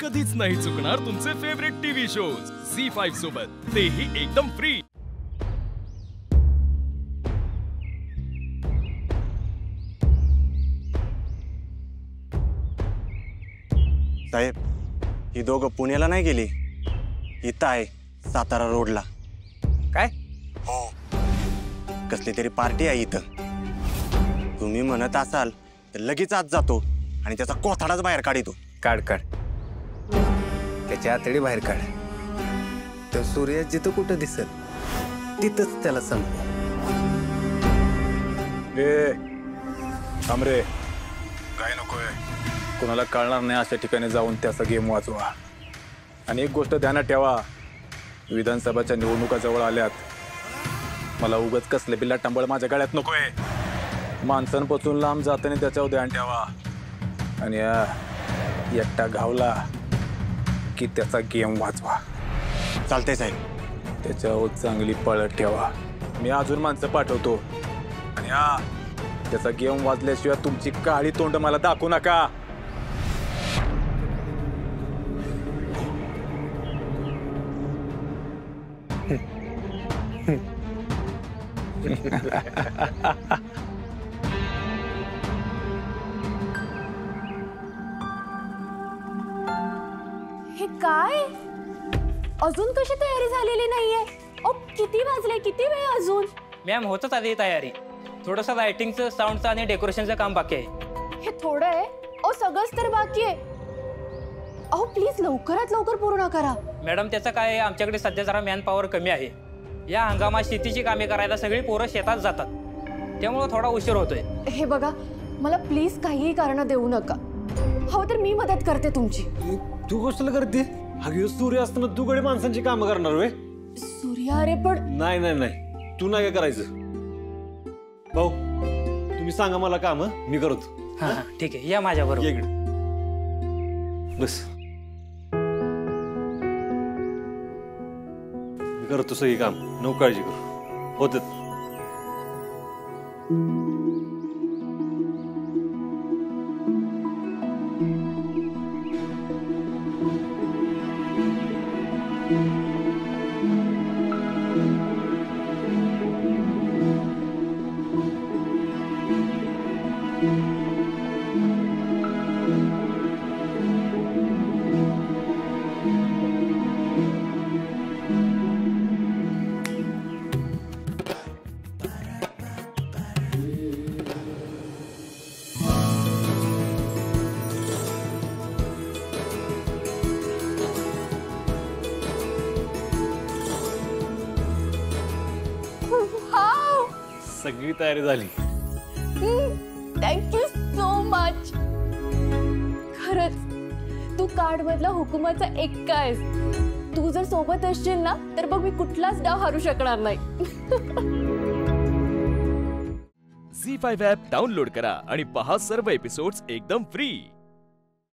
कधीच नाही चुकणार तुमचे फेवरेट टीव्ही शोज झी5 सोबत, तेही एकदम फ्री। साहेब, ही दोघं पुण्याला नाही गेली, इथं आहे सातारा रोडला। काय? हो, कसली तरी पार्टी आहे इथं। तुम्ही म्हणत असाल तर लगेच आज जातो आणि त्याचा कोथाडाच बाहेर काढतो। काढ काढ, त्याच्या आतडी बाहेर काढ। तो सूर्य जिथं कुठं दिसत तिथंच त्याला संपव। ए थांबरे, काय नकोय, कोणाला कळणार नाही अशा ठिकाणी जाऊन त्याचा गेम वाचवा। आणि एक गोष्ट ध्यानात ठेवा, विधानसभाच्या निवडणुका जवळ आल्यात, मला उगाच कसले बिल्ला टंबळ माझ्या गळ्यात नकोय। माणसांपासून लांब जाताना त्याच्यावर ध्यान ठेवा, आणि एकटा घावला की त्याचा गेम वाचवा। चालतंय साहेब, त्याच्यावर चांगली पळत ठेवा। मी अजून माणसं पाठवतो, आणि त्याचा गेम वाजल्याशिवाय तुमची काळी तोंड मला दाखवू नका। हे काय? अजून कशी तयारी झालेली नाहीये? ओ किती वाजले, किती वेळ अजून? मॅम होतच आली तयारी, थोडंसं लाइटिंगचं, साऊंडचं आणि डेकोरेशनचं काम बाकी आहे। हे थोडं आहे? ओ सगळंच तर बाकी आहे। अहो प्लीज लवकरात लवकर पूर्ण करा। मॅडम त्याचं काय आहे, आमच्याकडे सध्या जरा मॅन पॉवर कमी आहे। या हंगामात शेतीची कामे करायला सगळी पोरं शेतात जातात, त्यामुळे थोडा उशीर होतोय। हे बघा, मला प्लीज काहीही कारण देऊ नका, हो तर मी मदत करते तुमची। तू गोष्टीला करते? हा सूर्य असताना तू गडे माणसांची कामं करणार वे? सूर्य अरे पण नाही नाही नाही, तू नाही काय करायचं। भाऊ तुम्ही सांगा मला काम, मी करतो। हां ठीक आहे, या माझ्या बरोबर। इकडे बस, मी करतो सगळी काम, नो काळजी करू, होत। सगळी तयारी झाली। Thank you so much. खरंच तू कार्ड मधला हुकुमाचा एक्का आहेस। तू जर सोबत असशील ना तर बघ मी कुठलाच डाव हारू शकणार नाही। झी5 ॲप डाउनलोड करा आणि पहा सर्व एपिसोड्स एकदम फ्री।